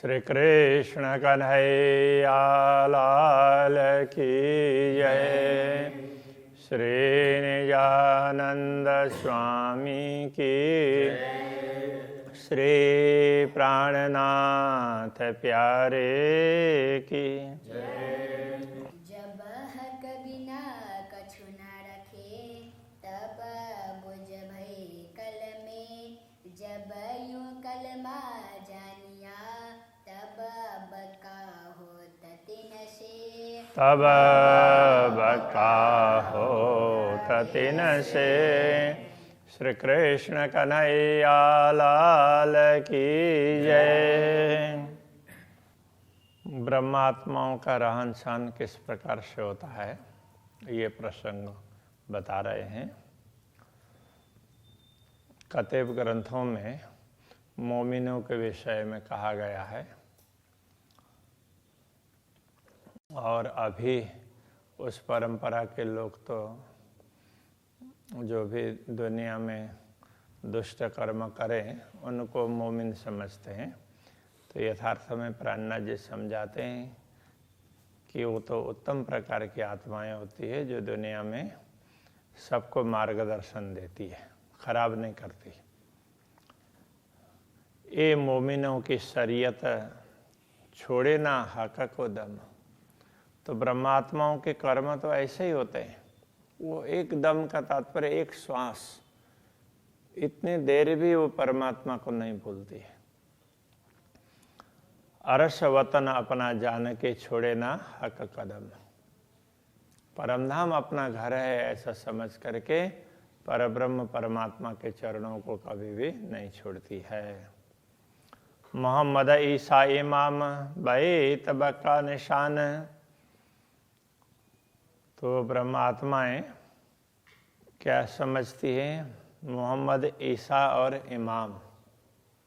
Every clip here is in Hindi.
श्री कृष्ण कन्हैया लाल की जय। श्री निजानंद स्वामी की श्री प्राणनाथ प्यारे की जब हक बिना कछु न रखे तब बुझ भई कल में। जब यूं कलमा जानिया तब बका होत तिन से। तब बका होत तिन से। श्री कृष्ण कन्हैया लाल की जय। ब्रह्मात्माओं का रहन सहन किस प्रकार से होता है, ये प्रसंग बता रहे हैं। कतेब ग्रंथों में मोमिनों के विषय में कहा गया है और अभी उस परंपरा के लोग तो जो भी दुनिया में दुष्ट कर्म करें उनको मोमिन समझते हैं। तो यथार्थ में प्राणनाथ जी समझाते हैं कि वो तो उत्तम प्रकार की आत्माएं होती है जो दुनिया में सबको मार्गदर्शन देती है, खराब नहीं करती। ये मोमिनों की शरीयत छोड़े ना हक को दम। तो ब्रह्मात्माओं के कर्म तो ऐसे ही होते हैं। वो एक दम का तात्पर्य एक श्वास, इतनी देर भी वो परमात्मा को नहीं भूलती है। अरस वतन अपना जान के छोड़े ना हक कदम। परमधाम अपना घर है ऐसा समझ करके परब्रह्म परमात्मा के चरणों को कभी भी नहीं छोड़ती है। मोहम्मद ईसा इमाम बैत बका निशान। तो ब्रह्मात्माएं क्या समझती हैं? मोहम्मद ईसा और इमाम,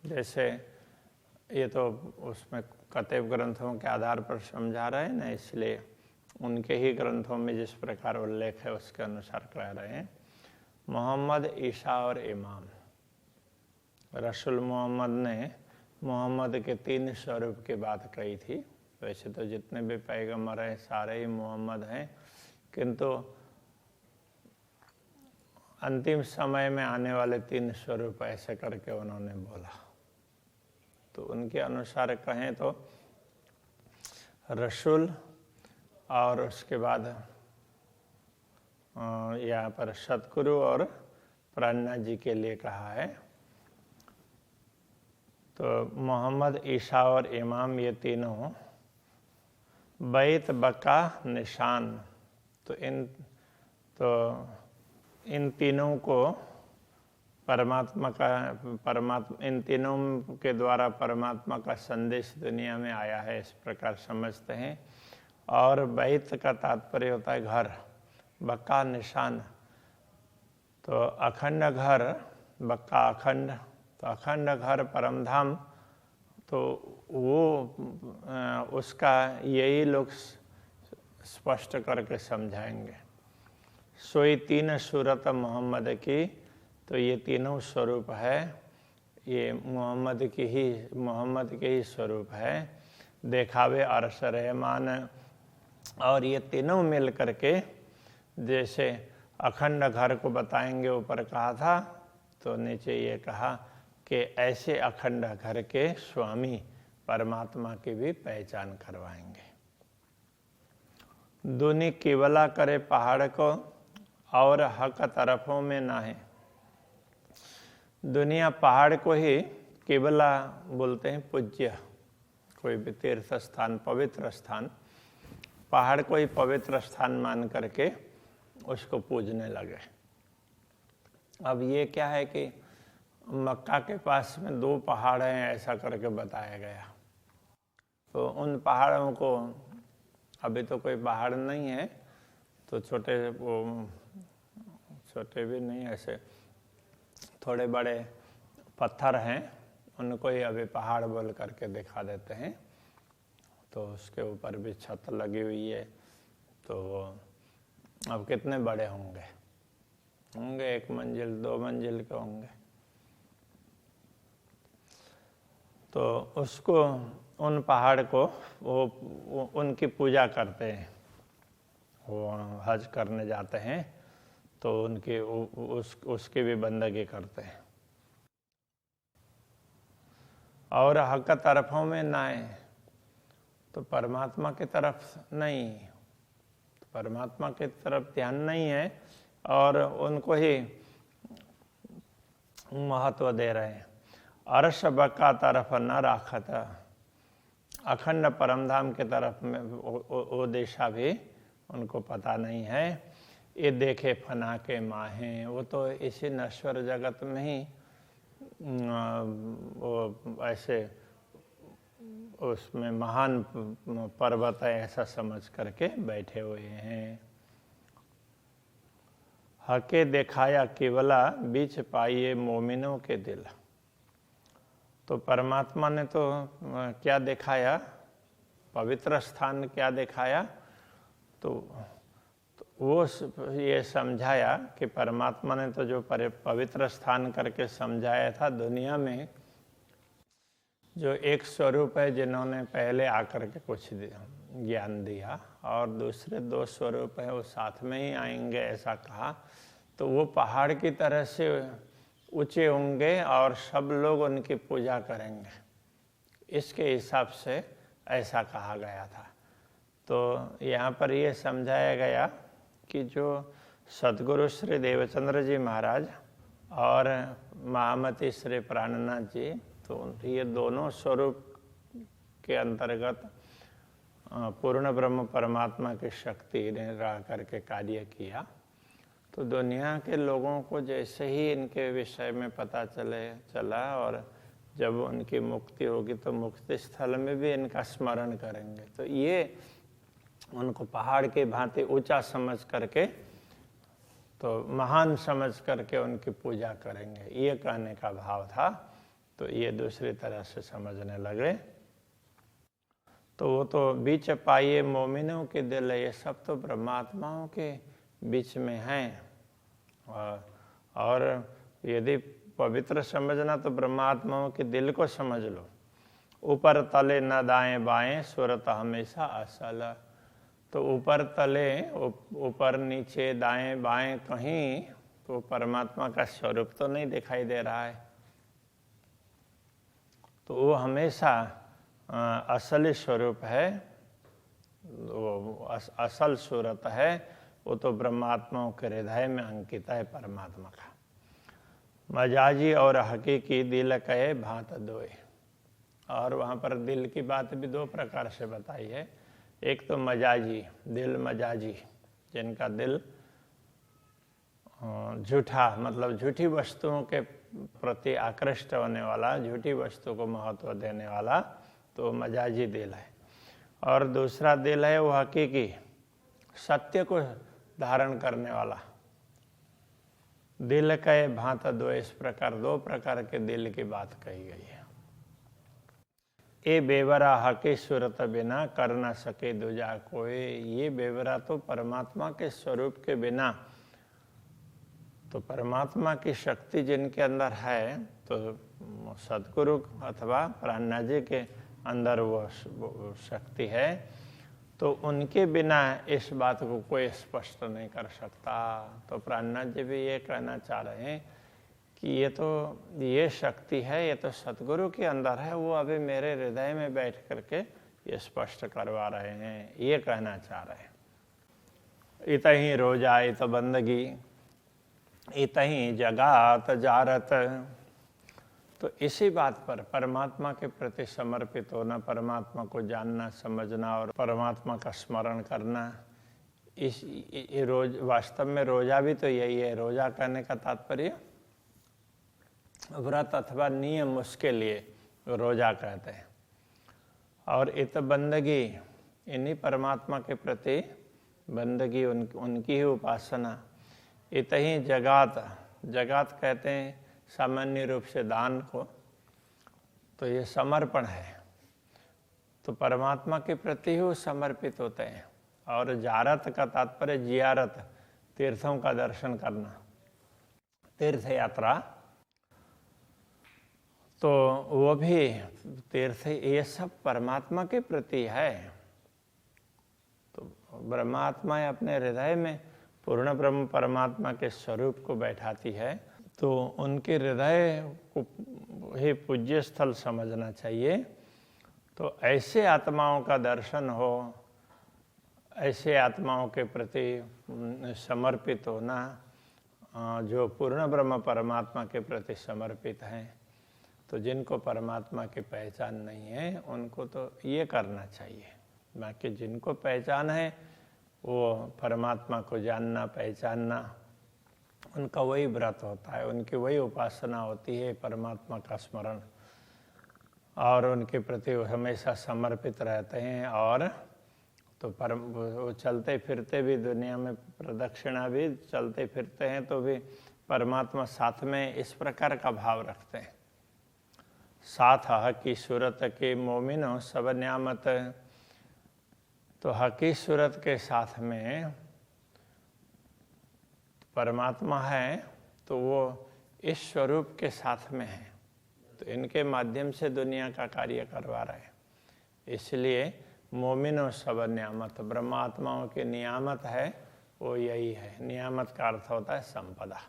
जैसे ये तो उसमें कतेब ग्रंथों के आधार पर समझा रहे हैं ना, इसलिए उनके ही ग्रंथों में जिस प्रकार उल्लेख है उसके अनुसार कह रहे हैं। मोहम्मद ईसा और इमाम। रसूल मोहम्मद ने मोहम्मद के 3 स्वरूप की बात कही थी। वैसे तो जितने भी पैगंबर हैं सारे ही मोहम्मद हैं, किंतु अंतिम समय में आने वाले 3 स्वरूप ऐसे करके उन्होंने बोला। तो उनके अनुसार कहें तो रसूल और उसके बाद यहाँ पर सतगुरु और प्राणनाथ जी के लिए कहा है। तो मोहम्मद ईसा और इमाम ये तीनों बैत बका निशान। तो इन तीनों को इन तीनों के द्वारा परमात्मा का संदेश दुनिया में आया है, इस प्रकार समझते हैं। और बैत का तात्पर्य होता है घर, बक्का निशान। तो अखंड घर, बक्का अखंड, तो अखंड घर परमधाम। तो वो उसका यही लोग स्पष्ट करके समझाएंगे। सोई 3 सूरत मोहम्मद की। तो ये तीनों स्वरूप है, ये मोहम्मद के ही स्वरूप है। देखावे अरश रहमान। और ये तीनों मिल करके जैसे अखंड घर को बताएंगे, ऊपर कहा था, तो नीचे ये कहा कि ऐसे अखंड घर के स्वामी परमात्मा की भी पहचान करवाएंगे। दुनी केवला करे पहाड़ को और हक तरफों में ना है। दुनिया पहाड़ को ही केवला बोलते हैं, पूज्य, कोई भी तीर्थ स्थान, पवित्र स्थान, पहाड़ को ही पवित्र स्थान मान करके उसको पूजने लगे। अब ये क्या है कि मक्का के पास में 2 पहाड़ हैं ऐसा करके बताया गया। तो उन पहाड़ों को, अभी तो कोई पहाड़ नहीं है, तो छोटे भी नहीं, ऐसे थोड़े बड़े पत्थर हैं, उनको ही अभी पहाड़ बोल करके दिखा देते हैं। तो उसके ऊपर भी छत लगी हुई है। तो अब कितने बड़े होंगे? 1 मंजिल 2 मंजिल के होंगे। तो उसको उन पहाड़ को वो उनकी पूजा करते हैं। वो हज करने जाते हैं तो उनकी उसकी भी बंदगी करते हैं। और हक तरफों में ना आए तो परमात्मा की तरफ नहीं, परमात्मा की तरफ ध्यान नहीं है और उनको ही महत्व दे रहे हैं। अर्श बका तरफ न राखत, अखंड परमधाम की तरफ में वो दिशा भी उनको पता नहीं है। ये देखे फना के माहें, वो तो इसी नश्वर जगत में ही वो ऐसे उसमें महान पर्वत है ऐसा समझ करके बैठे हुए हैं। हके दिखाया केवला बीच पाइए मोमिनों के दिल। तो परमात्मा ने तो क्या दिखाया, पवित्र स्थान क्या दिखाया, तो वो ये समझाया कि परमात्मा ने तो जो पवित्र स्थान करके समझाया था, दुनिया में जो एक स्वरूप है जिन्होंने पहले आकर के कुछ ज्ञान दिया और दूसरे दो स्वरूप है वो साथ में ही आएंगे ऐसा कहा, तो वो पहाड़ की तरह से ऊंचे होंगे और सब लोग उनकी पूजा करेंगे, इसके हिसाब से ऐसा कहा गया था। तो यहाँ पर ये समझाया गया कि जो सद्गुरु श्री देवचंद्र जी महाराज और महामती श्री प्राणनाथ जी, तो ये दोनों स्वरूप के अंतर्गत पूर्ण ब्रह्म परमात्मा की शक्ति ने रह करके कार्य किया। तो दुनिया के लोगों को जैसे ही इनके विषय में पता चला और जब उनकी मुक्ति होगी तो मुक्ति स्थल में भी इनका स्मरण करेंगे। तो ये उनको पहाड़ के भांति ऊंचा समझ करके, तो महान समझ करके उनकी पूजा करेंगे, ये कहने का भाव था। तो ये दूसरी तरह से समझने लगे। तो वो तो बीच पाइए मोमिनों के दिल, ये सब तो ब्रह्मात्माओं के बीच में हैं। और यदि पवित्र समझना तो ब्रह्मात्माओं के दिल को समझ लो। ऊपर तले न दाएं बाएं सूरत हमेशा असल। तो ऊपर तले, ऊपर नीचे दाएं बाएं कहीं तो परमात्मा का स्वरूप तो नहीं दिखाई दे रहा है। तो वो हमेशा असली स्वरूप है, वो असल सूरत है, वो तो ब्रह्मात्माओं के हृदय में अंकित है परमात्मा का। मजाजी और हकीकी दिल कहे भांत दोए। और वहाँ पर दिल की बात भी दो प्रकार से बताई है। एक तो मजाजी, दिल मजाजी, जिनका दिल झूठा, मतलब झूठी वस्तुओं के प्रति आकृष्ट होने वाला, झूठी वस्तु को महत्व देने वाला, तो मजाजी दिल है। और दूसरा दिल है वो हकीकी, सत्य को धारण करने वाला। दिल कहे भांत दो, इस प्रकार दो प्रकार के दिल की बात कही गई है। ए बेवरा हकी सूरत बिना कर न सके दूजा कोई। ये बेवरा तो परमात्मा के स्वरूप के बिना, तो परमात्मा की शक्ति जिनके अंदर है, तो सद्गुरु अथवा प्राणनाथ जी के अंदर वो शक्ति है, तो उनके बिना इस बात को कोई स्पष्ट नहीं कर सकता। तो प्राणनाथ जी भी ये कहना चाह रहे हैं कि ये शक्ति है, ये तो सद्गुरु के अंदर है, वो अभी मेरे हृदय में बैठ करके ये स्पष्ट करवा रहे हैं, ये कहना चाह रहे हैं। इत ही रोजा इत बंदगी, इत ही जगात जारत। तो इसी बात पर परमात्मा के प्रति समर्पित होना, परमात्मा को जानना समझना और परमात्मा का स्मरण करना, इस रोज वास्तव में रोजा भी तो यही है। रोजा कहने का तात्पर्य व्रत अथवा नियम, उसके लिए रोजा कहते हैं। और इत बंदगी, इन्हीं परमात्मा के प्रति बंदगी, उनकी ही उपासना। इत ही जगात, जगात कहते हैं सामान्य रूप से दान को, तो ये समर्पण है, तो परमात्मा के प्रति ही समर्पित होते हैं। और जारत का तात्पर्य जियारत, तीर्थों का दर्शन करना, तीर्थ यात्रा। तो वो भी तीर्थ, ये सब परमात्मा के प्रति है। तो ब्रह्मात्मा अपने हृदय में पूर्ण ब्रह्म परमात्मा के स्वरूप को बैठाती है, तो उनके हृदय को ही पूज्य स्थल समझना चाहिए। तो ऐसे आत्माओं का दर्शन हो, ऐसे आत्माओं के प्रति समर्पित होना, जो पूर्ण ब्रह्म परमात्मा के प्रति समर्पित हैं, तो जिनको परमात्मा की पहचान नहीं है उनको तो ये करना चाहिए। बाकी जिनको पहचान है वो परमात्मा को जानना, पहचानना, उनका वही व्रत होता है, उनकी वही उपासना होती है, परमात्मा का स्मरण, और उनके प्रति वो हमेशा समर्पित रहते हैं। और तो वो चलते फिरते भी दुनिया में प्रदक्षिणा भी चलते फिरते हैं तो भी परमात्मा साथ में इस प्रकार का भाव रखते हैं। साथ हकी सूरत के मोमिनो सब न्यामत, तो हकी सूरत के साथ में परमात्मा है तो वो इस स्वरूप के साथ में है, तो इनके माध्यम से दुनिया का कार्य करवा रहे हैं। इसलिए मोमिनो सब नियामत, ब्रह्मात्माओं के नियामत है वो यही है। नियामत का अर्थ होता है संपदा।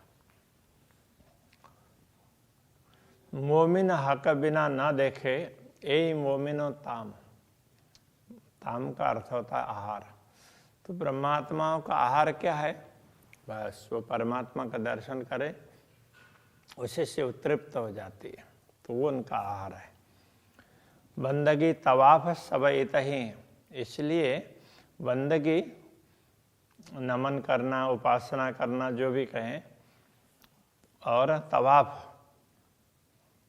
मोमिन हक बिना ना देखे यही मोमिनो ताम, ताम का अर्थ होता है आहार। तो ब्रह्मात्माओं का आहार क्या है? बस वो परमात्मा का दर्शन करे, उसी से तृप्त हो जाती है, तो वो उनका आहार है। बंदगी तवाफ सब इतही, इसलिए बंदगी नमन करना, उपासना करना, जो भी कहें, और तवाफ,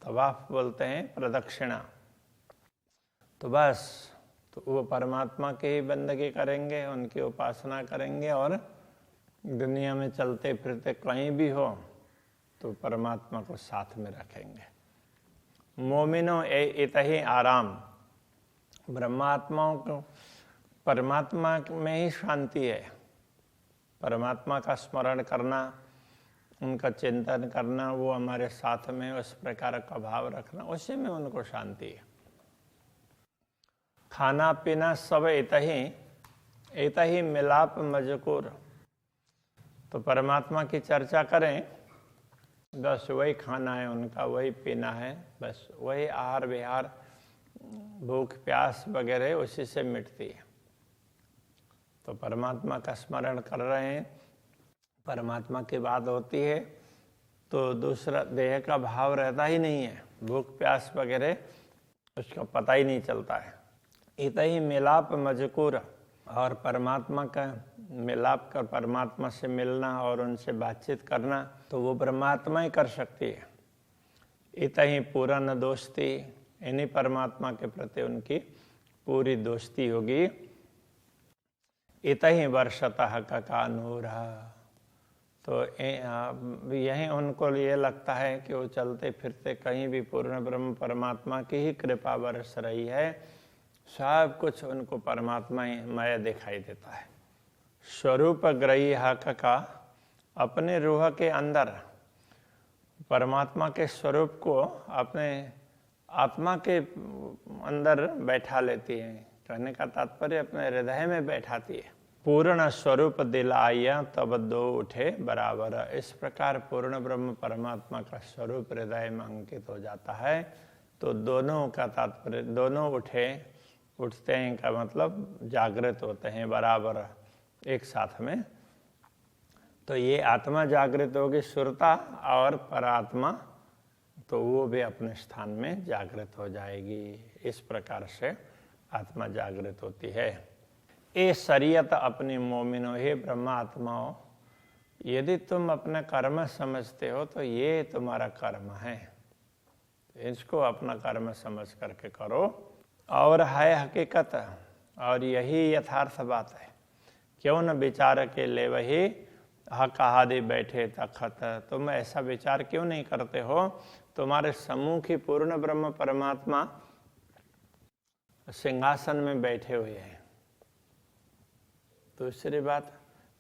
तवाफ बोलते हैं प्रदक्षिणा, तो बस तो वो परमात्मा की ही बंदगी करेंगे, उनकी उपासना करेंगे, और दुनिया में चलते फिरते कहीं भी हो तो परमात्मा को साथ में रखेंगे। मोमिनो इतही आराम, ब्रह्मात्माओं को परमात्मा में ही शांति है। परमात्मा का स्मरण करना, उनका चिंतन करना, वो हमारे साथ में उस प्रकार का भाव रखना, उसी में उनको शांति है। खाना पीना सब इतही मिलाप मजकूर, तो परमात्मा की चर्चा करें, बस वही खाना है उनका, वही पीना है, बस वही आहार विहार, भूख प्यास वगैरह उसी से मिटती है। तो परमात्मा का स्मरण कर रहे हैं, परमात्मा की बात होती है तो दूसरा देह का भाव रहता ही नहीं है, भूख प्यास वगैरह उसका पता ही नहीं चलता है। इतही मिलाप मजकूर, और परमात्मा का मिलाप कर, परमात्मा से मिलना और उनसे बातचीत करना, तो वो परमात्मा ही कर सकती है। इतही पूरा न दोस्ती, इन्हीं परमात्मा के प्रति उनकी पूरी दोस्ती होगी। इतही वर्षतः का नूर, तो यही उनको ये लगता है कि वो चलते फिरते कहीं भी पूर्ण ब्रह्म परमात्मा की ही कृपा बरस रही है, सब कुछ उनको परमात्मा ही मय दिखाई देता है। स्वरूप ग्रही हक का, अपने रूह के अंदर परमात्मा के स्वरूप को अपने आत्मा के अंदर बैठा लेती है। कहने का तात्पर्य अपने हृदय में बैठाती है। पूर्ण स्वरूप दिलाया तब दो उठे बराबर, इस प्रकार पूर्ण ब्रह्म परमात्मा का स्वरूप हृदय में अंकित हो जाता है, तो दोनों का तात्पर्य, दोनों उठते हैं का मतलब जागृत होते हैं बराबर एक साथ में। तो ये आत्मा जागृत होगी सुरता, और परात्मा तो वो भी अपने स्थान में जागृत हो जाएगी। इस प्रकार से आत्मा जागृत होती है। ये शरीयत अपनी मोमिनो, हे ब्रह्मात्माओं, यदि तुम अपना कर्म समझते हो तो ये तुम्हारा कर्म है, इसको अपना कर्म समझ करके करो, और है हकीकत, और यही यथार्थ बात है। क्यों न विचार के ले वही हक आदि बैठे तखत, तुम ऐसा विचार क्यों नहीं करते हो? तुम्हारे सम्मुख ही पूर्ण ब्रह्म परमात्मा सिंहासन में बैठे हुए हैं। दूसरी बात,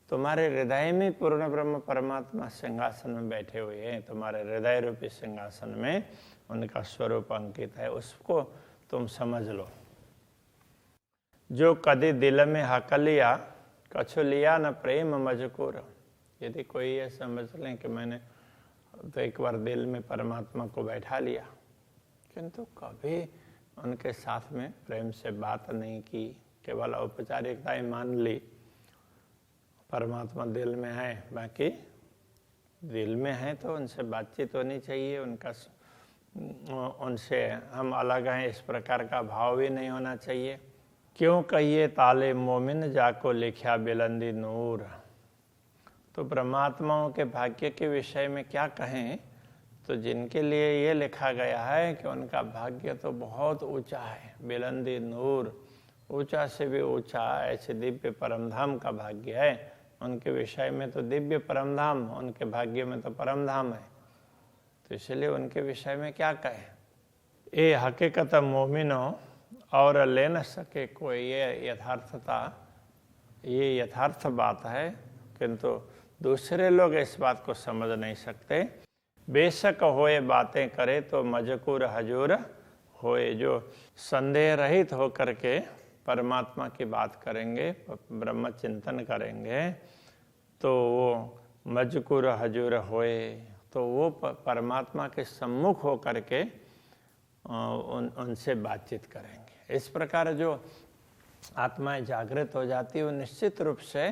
तुम्हारे हृदय में पूर्ण ब्रह्म परमात्मा सिंहासन में बैठे हुए हैं, तुम्हारे हृदय रूपी सिंहासन में उनका स्वरूप अंकित है, उसको तुम समझ लो। जो कदी दिल में हक लिया कछु लिया न प्रेम मजकूर। यदि कोई ये समझ लें कि मैंने तो एक बार दिल में परमात्मा को बैठा लिया किंतु कभी उनके साथ में प्रेम से बात नहीं की, केवल औपचारिकताएं मान ली, परमात्मा दिल में है, बाकी दिल में है तो उनसे बातचीत होनी चाहिए, उनसे हम अलग हैं इस प्रकार का भाव भी नहीं होना चाहिए। क्यों कहिए ताले मोमिन जाको लिखा बुलंदी नूर। तो परमात्माओं के भाग्य के विषय में क्या कहें, तो जिनके लिए ये लिखा गया है कि उनका भाग्य तो बहुत ऊंचा है, बुलंदी नूर, ऊंचा से भी ऊंचा, ऐसे दिव्य परमधाम का भाग्य है। उनके विषय में तो दिव्य परमधाम, उनके भाग्य में तो परमधाम है, तो इसलिए उनके विषय में क्या कहें। ये हकीकत मोमिनो और ले न सके कोई, ये यथार्थता, ये यथार्थ बात है, किंतु दूसरे लोग इस बात को समझ नहीं सकते। बेशक होए बातें करे तो मजकूर हजूर होए। जो संदेह रहित होकर के परमात्मा की बात करेंगे, ब्रह्म चिंतन करेंगे, तो वो मजकूर हजूर होए, तो वो परमात्मा के सम्मुख होकर के उनसे बातचीत करेंगे। इस प्रकार जो आत्माएं जागृत हो जाती है वो निश्चित रूप से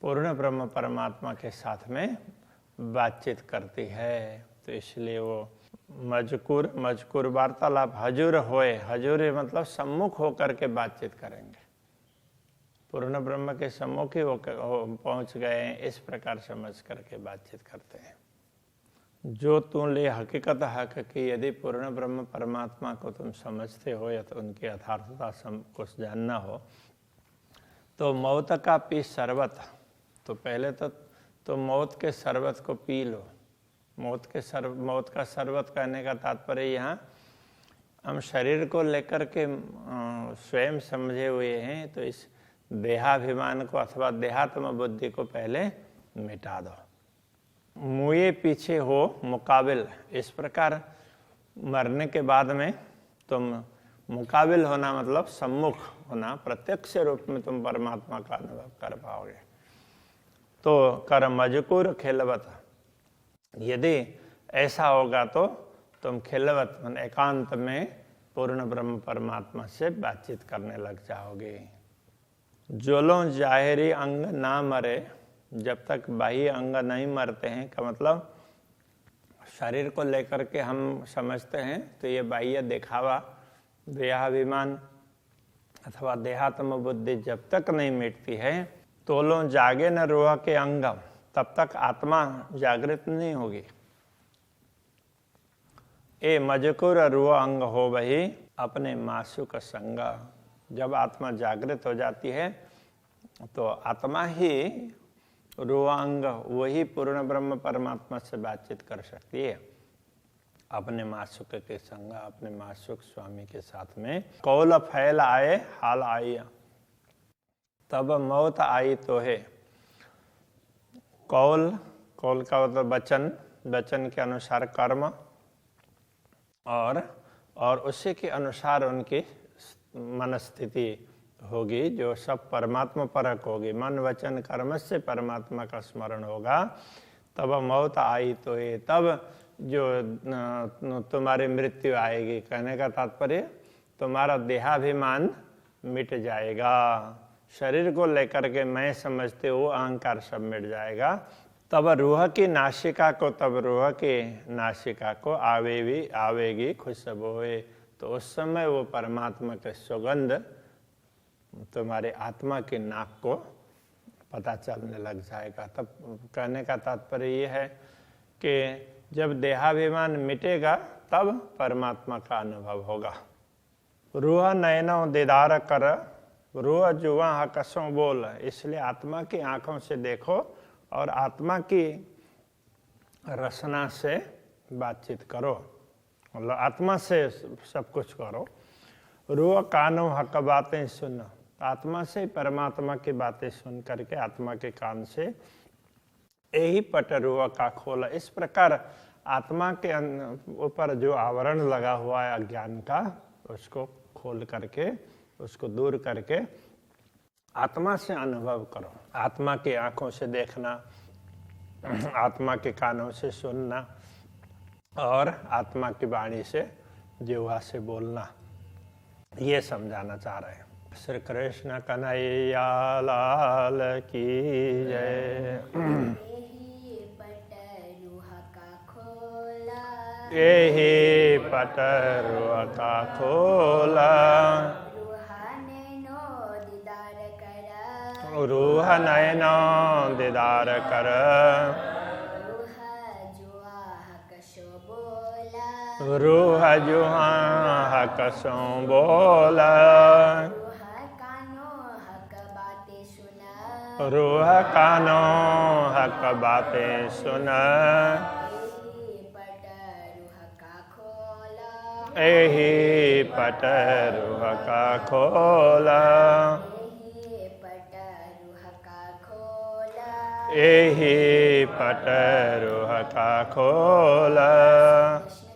पूर्ण ब्रह्म परमात्मा के साथ में बातचीत करती है। तो इसलिए वो मजकूर वार्तालाप हजूर होए, हजूर मतलब सम्मुख होकर के बातचीत करेंगे, पूर्ण ब्रह्म के सम्मुख ही पहुंच गए हैं, इस प्रकार समझ करके बातचीत करते हैं। जो तुम ले हकीकत हक की, यदि पूर्ण ब्रह्म परमात्मा को तुम समझते हो या तो उनकी यथार्थता कुछ जानना हो, तो मौत का पी शरबत, तो पहले तो मौत के शरबत को पी लो। मौत का शरबत कहने का तात्पर्य यहाँ हम शरीर को लेकर के स्वयं समझे हुए हैं, तो इस देहाभिमान को अथवा देहात्म बुद्धि को पहले मिटा दो। मुए पीछे हो मुकाबिल, इस प्रकार मरने के बाद में तुम मुकाबिल होना मतलब सम्मुख होना, प्रत्यक्ष रूप में तुम परमात्मा का अनुभव कर पाओगे। तो कर मजकूर खिलवत, यदि ऐसा होगा तो तुम खिलवत मन एकांत में पूर्ण ब्रह्म परमात्मा से बातचीत करने लग जाओगे। जोलों जाहिरी अंग ना मरे, जब तक बाह्य अंग नहीं मरते हैं, का मतलब शरीर को लेकर के हम समझते हैं तो ये बाह्य दिखावा, देहाभिमान अथवा देहात्म बुद्धि जब तक नहीं मिटती है, तोलों जागे न रूह के अंगम, तब तक आत्मा जागृत नहीं होगी। ए मजकूर रूह अंग हो वही अपने मासूक संग, जब आत्मा जागृत हो जाती है तो आत्मा ही रूह अंग, वही पूर्ण ब्रह्म परमात्मा से बातचीत कर सकती है अपने मासूक के संग, अपने मासूक स्वामी के साथ में। कौल फैल आए हाल आई, तब मौत आई तो है। कौल का मतलब वचन के अनुसार कर्म, और उसी के अनुसार उनकी मनस्थिति होगी, जो सब परमात्मा परक होगी। मन वचन कर्म से परमात्मा का स्मरण होगा। तब मौत आई तो ये, तब जो तुम्हारी मृत्यु आएगी, कहने का तात्पर्य तुम्हारा देहाभिमान मिट जाएगा, शरीर को लेकर के मैं समझते हो अहंकार सब मिट जाएगा। तब रूह की नासिका को आवेगी खुशबोए, तो उस समय वो परमात्मा के सुगंध तुम्हारे आत्मा की नाक को पता चलने लग जाएगा। तब कहने का तात्पर्य ये है कि जब देहाभिमान मिटेगा तब परमात्मा का अनुभव होगा। रूह नयनों दीदार कर, रूह जुआ कसों बोल, इसलिए आत्मा की आंखों से देखो और आत्मा की रसना से बातचीत करो, मतलब आत्मा से सब कुछ करो। रूह कानों हक बातें सुनो, आत्मा से परमात्मा की बातें सुन करके आत्मा के कान से यही पटरुआ का खोला। इस प्रकार आत्मा के ऊपर जो आवरण लगा हुआ है अज्ञान का, उसको खोल करके, उसको दूर करके आत्मा से अनुभव करो। आत्मा की आंखों से देखना, आत्मा के कानों से सुनना और आत्मा की वाणी से, जिह्वा से बोलना, ये समझाना चाह रहे हैं। श्री कृष्ण कन्हैया लाल की जय। यही पटरुआ का खोला, रूह नैनो दीदार कर, रूह जुहा हकसों बोला, रूह कानो हक बातें सुना, यही पटरुआ का खोला, यही पटरुआ का खोला।